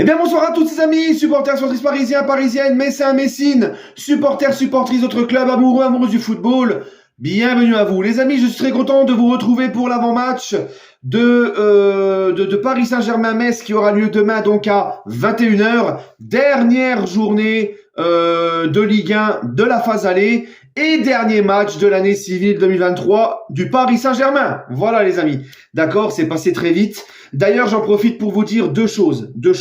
Eh bien bonsoir à tous ces amis, supporters, supportrices parisiens, parisiennes, messins, messines, supporters, supportrices d'autres clubs, amoureux, amoureuses du football. Bienvenue à vous. Les amis, je suis très content de vous retrouver pour l'avant-match de Paris Saint-Germain-Metz qui aura lieu demain donc à 21h. Dernière journée de Ligue 1 de la phase aller et dernier match de l'année civile 2023 du Paris Saint-Germain. Voilà les amis. D'accord, c'est passé très vite. D'ailleurs, j'en profite pour vous dire deux choses. Je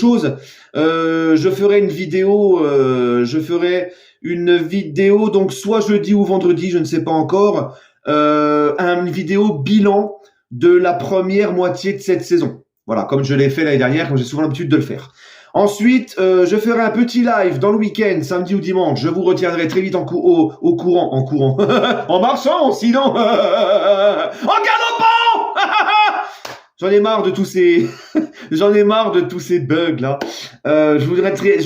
ferai une vidéo, donc soit jeudi ou vendredi, je ne sais pas encore, une vidéo bilan de la première moitié de cette saison. Voilà, comme je l'ai fait l'année dernière, comme j'ai souvent l'habitude de le faire. Ensuite, je ferai un petit live dans le week-end, samedi ou dimanche. Je vous retiendrai très vite au courant, en marchant, sinon, en galopant. J'en ai marre de tous ces, bugs là. Je vous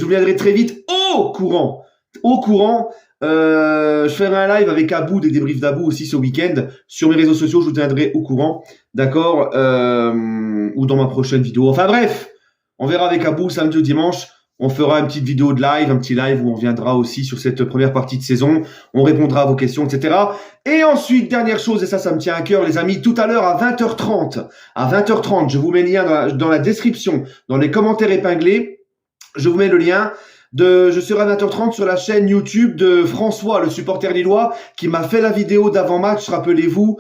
viendrai très vite au courant. Je ferai un live avec Abou, des débriefs d'Abou aussi ce week-end sur mes réseaux sociaux. Je vous tiendrai au courant, d'accord, ou dans ma prochaine vidéo. Enfin bref, on verra avec Abou samedi ou dimanche. On fera une petite vidéo de live, un petit live où on viendra aussi sur cette première partie de saison. On répondra à vos questions, etc. Et ensuite, dernière chose, et ça me tient à cœur, les amis, tout à l'heure à 20h30. À 20h30, je vous mets le lien dans la description, dans les commentaires épinglés. Je vous mets le lien. Je serai à 20h30 sur la chaîne YouTube de François, le supporter lillois, qui m'a fait la vidéo d'avant-match, rappelez-vous,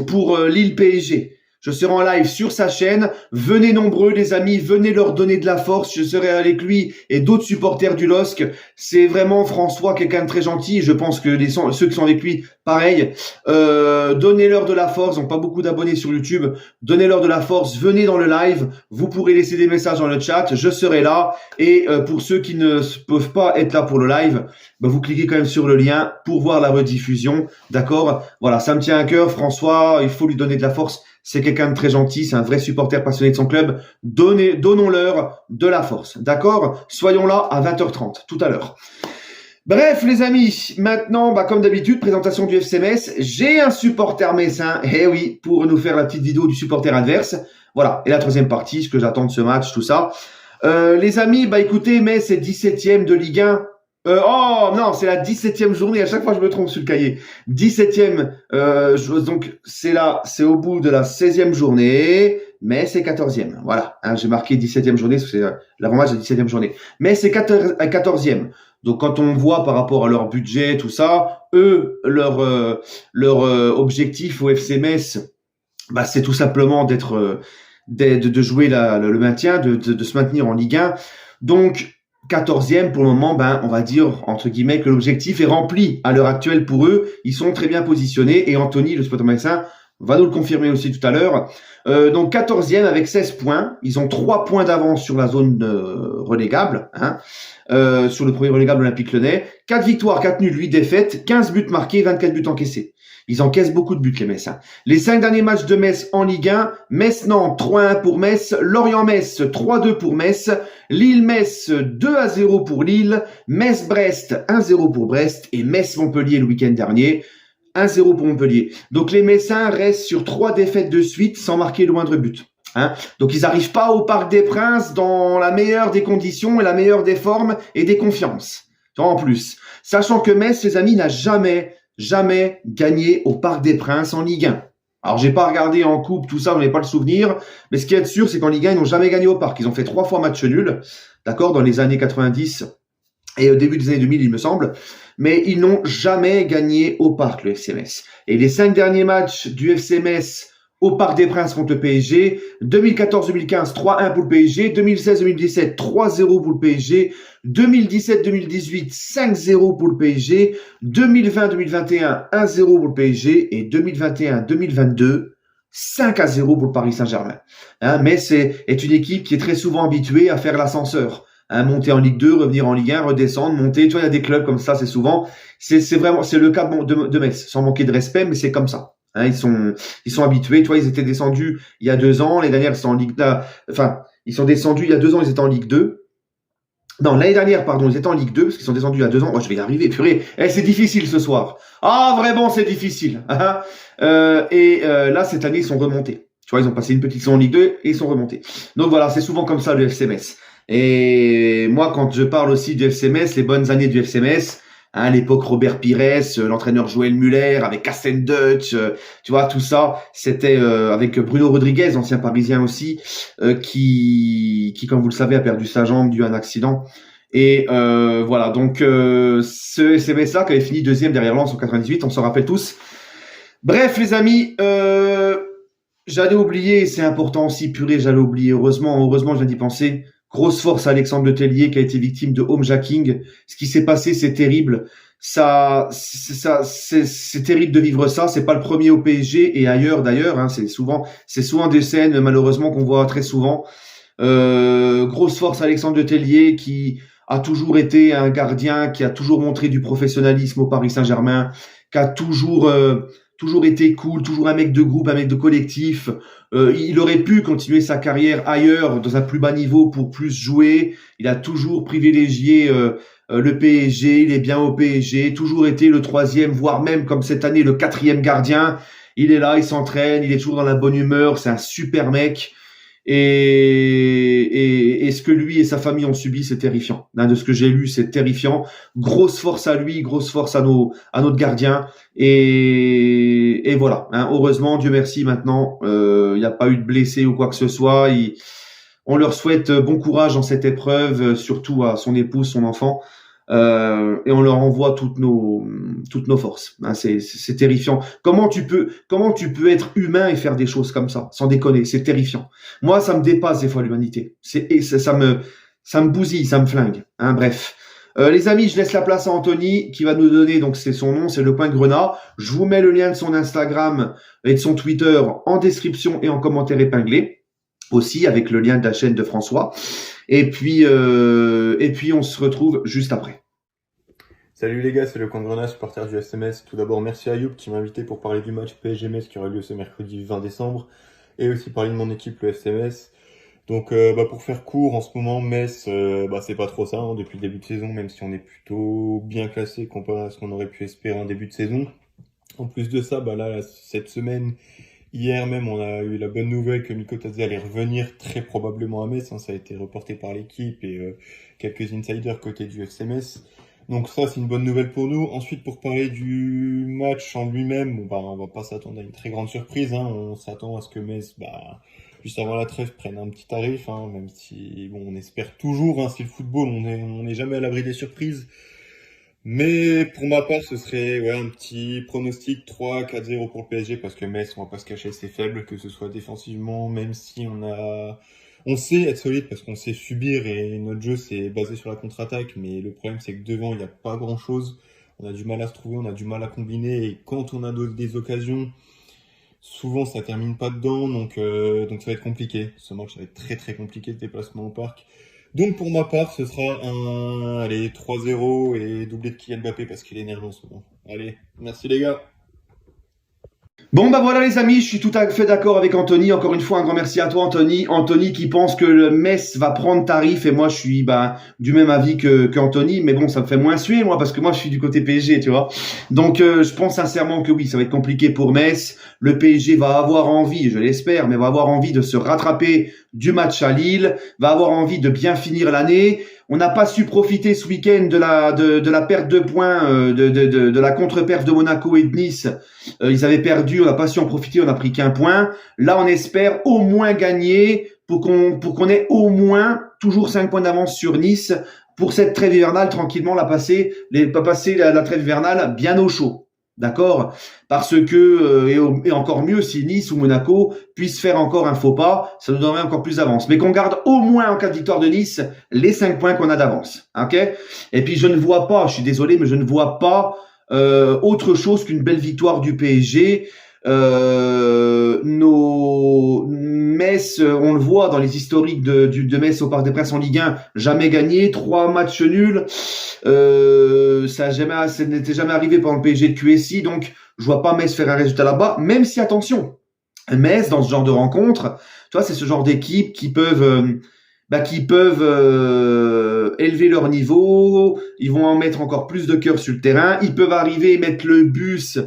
pour Lille PSG. Je serai en live sur sa chaîne. Venez nombreux, les amis. Venez leur donner de la force. Je serai avec lui et d'autres supporters du LOSC. C'est vraiment François, quelqu'un de très gentil. Je pense que ceux qui sont avec lui, pareil. Donnez-leur de la force. Ils n'ont pas beaucoup d'abonnés sur YouTube. Donnez-leur de la force. Venez dans le live. Vous pourrez laisser des messages dans le chat. Je serai là. Et pour ceux qui ne peuvent pas être là pour le live, vous cliquez quand même sur le lien pour voir la rediffusion. D'accord? Voilà, ça me tient à cœur. François, il faut lui donner de la force. C'est quelqu'un de très gentil, c'est un vrai supporter passionné de son club. Donnons-leur de la force, d'accord? Soyons là à 20h30, tout à l'heure. Bref, les amis, maintenant, comme d'habitude, présentation du FC Metz. J'ai un supporter messin, oui, pour nous faire la petite vidéo du supporter adverse. Voilà, et la troisième partie, ce que j'attends de ce match, tout ça. Les amis, écoutez, Metz est 17e de Ligue 1. Oh non, c'est la 17e journée, à chaque fois je me trompe sur le cahier. 17e, donc c'est au bout de la 16e journée, mais c'est 14e. Voilà, j'ai marqué 17e journée, c'est l'avant-match de la 17e journée. Mais c'est 14e. Donc quand on voit par rapport à leur budget, tout ça, eux, leur objectif au FC Metz, c'est tout simplement de jouer le maintien, de se maintenir en Ligue 1. Donc 14e pour le moment, on va dire entre guillemets que l'objectif est rempli à l'heure actuelle pour eux. Ils sont très bien positionnés et Anthony, le supporter messin, va nous le confirmer aussi tout à l'heure. Donc 14e avec 16 points. Ils ont 3 points d'avance sur la zone relégable, sur le premier relégable Olympique Lyonnais. 4 victoires, 4 nuls, 8 défaites, 15 buts marqués, 24 buts encaissés. Ils encaissent beaucoup de buts, les Messins. Les 5 derniers matchs de Metz en Ligue 1, Metz-Nantes 3-1 pour Metz, Lorient-Metz 3-2 pour Metz, Lille-Metz 2-0 pour Lille, Metz-Brest 1-0 pour Brest et Metz-Montpellier le week-end dernier 1-0 pour Montpellier. Donc les Messins restent sur 3 défaites de suite sans marquer le moindre but. Donc ils n'arrivent pas au Parc des Princes dans la meilleure des conditions et la meilleure des formes et des confiances. En plus, sachant que Metz, les amis, n'a jamais gagné au Parc des Princes en Ligue 1. Alors, j'ai pas regardé en coupe, tout ça, on n'ai pas le souvenir. Mais ce qui est sûr, c'est qu'en Ligue 1, ils n'ont jamais gagné au Parc. Ils ont fait 3 fois match nul, d'accord, dans les années 90 et au début des années 2000, il me semble. Mais ils n'ont jamais gagné au Parc, le FC Metz. Et les 5 derniers matchs du FC Metz au Parc des Princes contre le PSG, 2014-2015, 3-1 pour le PSG, 2016-2017, 3-0 pour le PSG, 2017-2018, 5-0 pour le PSG, 2020-2021, 1-0 pour le PSG et 2021-2022, 5-0 pour le Paris Saint-Germain. Metz est une équipe qui est très souvent habituée à faire l'ascenseur. Monter en Ligue 2, revenir en Ligue 1, redescendre, monter. Tu vois, il y a des clubs comme ça, c'est souvent. C'est le cas de Metz, sans manquer de respect, mais c'est comme ça. Ils sont habitués. Tu vois, ils étaient descendus il y a 2 ans. Les dernières, ils sont en Ligue 1. Enfin, ils sont descendus il y a 2 ans, ils étaient en Ligue 2. Non, l'année dernière, pardon, ils étaient en Ligue 2, parce qu'ils sont descendus il y a 2 ans. Oh, je vais y arriver, purée. C'est difficile ce soir. Ah, vraiment, c'est difficile. Là, cette année, ils sont remontés. Tu vois, ils ont passé une petite saison en Ligue 2 et ils sont remontés. Donc voilà, c'est souvent comme ça le FC Metz. Et moi, quand je parle aussi du FC Metz, les bonnes années du FC Metz, hein, l'époque Robert Pires, l'entraîneur Joël Muller, avec Carsten Deutsch, tu vois, tout ça, c'était avec Bruno Rodriguez, ancien Parisien aussi, qui, comme vous le savez, a perdu sa jambe dû à un accident. Et voilà, donc ce FC Metz-là, qui avait fini deuxième derrière Lens en 98, on s'en rappelle tous. Bref, les amis, j'allais oublier, c'est important aussi, purée, j'allais oublier. Heureusement, je viens d'y penser. Grosse force à Alexandre Letellier qui a été victime de homejacking. Ce qui s'est passé, c'est terrible. C'est terrible de vivre ça. C'est pas le premier au PSG et ailleurs d'ailleurs. Hein, c'est souvent des scènes malheureusement qu'on voit très souvent. Grosse force à Alexandre Letellier qui a toujours été un gardien, qui a toujours montré du professionnalisme au Paris Saint-Germain, qui a toujours été cool, toujours un mec de groupe, un mec de collectif. Il aurait pu continuer sa carrière ailleurs, dans un plus bas niveau, pour plus jouer. Il a toujours privilégié le PSG, il est bien au PSG, toujours été le troisième, voire même, comme cette année, le quatrième gardien. Il est là, il s'entraîne, il est toujours dans la bonne humeur, c'est un super mec. Et ce que lui et sa famille ont subi, c'est terrifiant. De ce que j'ai lu, c'est terrifiant. Grosse force à lui, grosse force à notre gardien. Et voilà. Hein, heureusement, Dieu merci, maintenant, il n'y a pas eu de blessés ou quoi que ce soit. On leur souhaite bon courage dans cette épreuve, surtout à son épouse, son enfant. Et on leur envoie toutes nos forces. Hein, c'est terrifiant. Comment tu peux être humain et faire des choses comme ça, sans déconner, c'est terrifiant. Moi, ça me dépasse des fois l'humanité. Ça me bousille, ça me flingue. Hein, bref. Les amis, je laisse la place à Anthony qui va nous donner, donc c'est son nom, c'est le Point de Grenat. Je vous mets le lien de son Instagram et de son Twitter en description et en commentaire épinglé. Aussi avec le lien de la chaîne de François. Et puis on se retrouve juste après. Salut les gars, c'est le Point de Grenat, supporter du SMS. Tout d'abord, merci à Youb qui m'a invité pour parler du match PSG-Metz qui aura lieu ce mercredi 20 décembre et aussi parler de mon équipe, le SMS. Donc pour faire court, en ce moment, Metz, c'est pas trop ça hein, depuis le début de saison, même si on est plutôt bien classé comparé à ce qu'on aurait pu espérer en début de saison. En plus de ça, là, cette semaine, hier même, on a eu la bonne nouvelle que Miko Tadze allait revenir très probablement à Metz. Hein, ça a été reporté par l'équipe et quelques insiders côté du FC Metz. Donc ça, c'est une bonne nouvelle pour nous. Ensuite, pour parler du match en lui-même, on va pas s'attendre à une très grande surprise. Hein. On s'attend à ce que Metz, juste avant la trêve, prenne un petit tarif. Hein, même si, on espère toujours. Hein, c'est le football, on n'est jamais à l'abri des surprises. Mais pour ma part, ce serait un petit pronostic 3-4-0 pour le PSG parce que Metz, on va pas se cacher, c'est faible, que ce soit défensivement, même si on sait être solide parce qu'on sait subir et notre jeu c'est basé sur la contre-attaque, mais le problème c'est que devant il n'y a pas grand-chose. On a du mal à se trouver, on a du mal à combiner et quand on a des occasions, souvent ça termine pas dedans, donc ça va être compliqué. Ce match ça va être très très compliqué, le déplacement au parc. Donc pour ma part, ce sera 3-0 et doublé de Kylian Mbappé parce qu'il est énervé en ce moment. Allez, merci les gars. Bon voilà les amis, je suis tout à fait d'accord avec Anthony. Encore une fois, un grand merci à toi Anthony. Anthony qui pense que le Metz va prendre tarif et moi je suis du même avis que Anthony. Mais bon, ça me fait moins suer moi parce que moi je suis du côté PSG, tu vois. Donc je pense sincèrement que oui, ça va être compliqué pour Metz. Le PSG va avoir envie, je l'espère, mais va avoir envie de se rattraper du match à Lille, va avoir envie de bien finir l'année. On n'a pas su profiter ce week-end de la perte de points, de la contre-perf de Monaco et de Nice. Ils avaient perdu, on n'a pas su en profiter, on n'a pris qu'un point. Là, on espère au moins gagner pour qu'on ait au moins toujours 5 points d'avance sur Nice pour cette trêve hivernale tranquillement passer la trêve hivernale bien au chaud. D'accord? Parce que, et encore mieux, si Nice ou Monaco puissent faire encore un faux pas, ça nous donnerait encore plus d'avance. Mais qu'on garde au moins, en cas de victoire de Nice, les 5 points qu'on a d'avance. Ok? Et puis, je ne vois pas, je suis désolé, mais je ne vois pas autre chose qu'une belle victoire du PSG. Nos Metz, on le voit dans les historiques de Metz au Parc des Princes en Ligue 1, jamais gagné, 3 matchs nuls. Ça n'était jamais arrivé pendant le PSG de QSI, donc je vois pas Metz faire un résultat là-bas, même si attention, Metz dans ce genre de rencontre, tu vois, c'est ce genre d'équipe qui peuvent élever leur niveau, ils vont en mettre encore plus de cœur sur le terrain, ils peuvent arriver et mettre le bus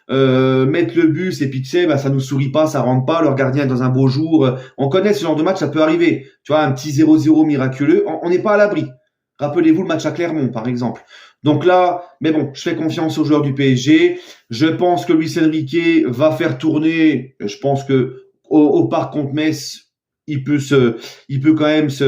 mettre le bus et puis tu sais, bah, ça nous sourit pas, ça rentre pas, leur gardien est dans un beau jour. On connaît ce genre de match, ça peut arriver. Tu vois, un petit 0-0 miraculeux, on n'est pas à l'abri. Rappelez-vous le match à Clermont, par exemple. Donc là, mais bon, je fais confiance aux joueurs du PSG. Je pense que Luis Enrique va faire tourner. Je pense que au parc contre Metz, il peut quand même se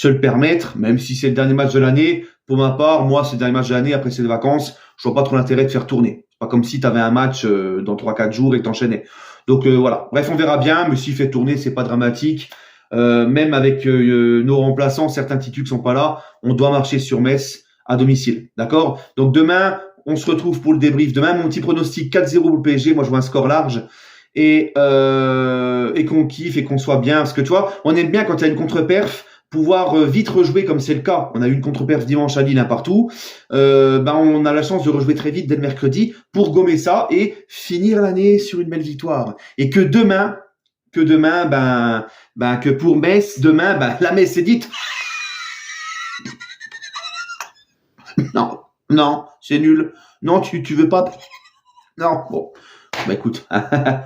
le permettre, même si c'est le dernier match de l'année. Pour ma part, moi, c'est le dernier match de l'année, après c'est les vacances, je vois pas trop l'intérêt de faire tourner. C'est pas comme si tu avais un match dans 3-4 jours et que t'enchaînais. Donc voilà, bref, on verra bien, mais s'il fait tourner, c'est pas dramatique. Même avec nos remplaçants, certains titus qui sont pas là, on doit marcher sur Metz à domicile. D'accord? Donc demain, on se retrouve pour le débrief. Demain, mon petit pronostic 4-0 pour le PSG. Moi, je vois un score large et qu'on kiffe et qu'on soit bien. Parce que tu vois, on aime bien quand il y a une contre-perf, pouvoir vite rejouer comme c'est le cas. On a eu une contre-perf dimanche à Lille, un partout. On a la chance de rejouer très vite dès le mercredi pour gommer ça et finir l'année sur une belle victoire. Et que demain, que pour Metz, demain, la messe est dite. Non, c'est nul. Non, tu veux pas. Non, bon. Bah écoute,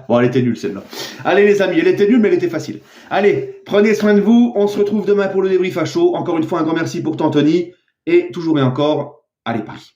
bon, elle était nulle celle-là. Allez les amis, elle était nulle, mais elle était facile. Allez, prenez soin de vous. On se retrouve demain pour le débrief à chaud. Encore une fois, un grand merci pour toi, Anthony. Et toujours et encore, allez Paris.